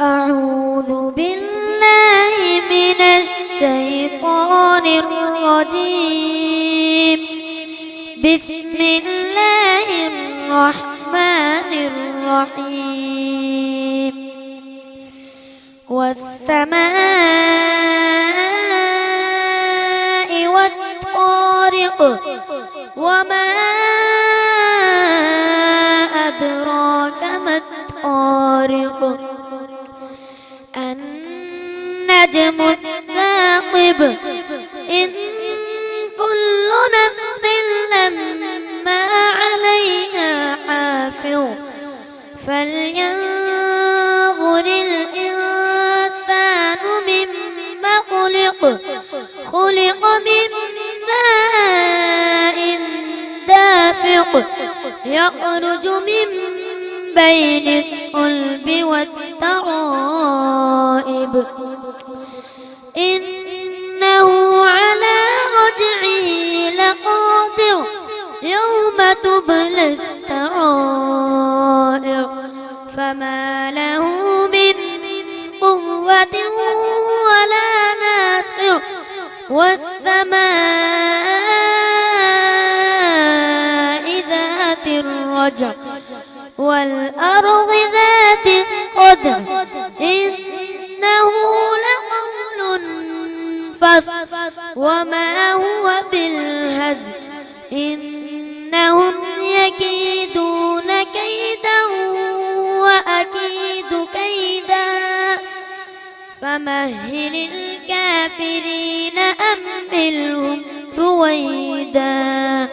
أعوذ بالله من الشيطان الرجيم. بسم الله الرحمن الرحيم. والسماء والطارق وما أدراك ما الطارق النجم الثاقب إن كل نفس لما عليها حافظ فلينظر الإنسان مما خلق من ماء دافق يخرج من بين الصلب والترائب إنه على رجعه لقادر يوم تبلى السرائر فما له من قوة ولا ناصر والسماء ذات الرجع والأرض ذات الصدع إنه لقول فصل وما هو بالهزل إنهم يكيدون كيدا وأكيد كيدا فمهل الكافرين أمهلهم رويدا.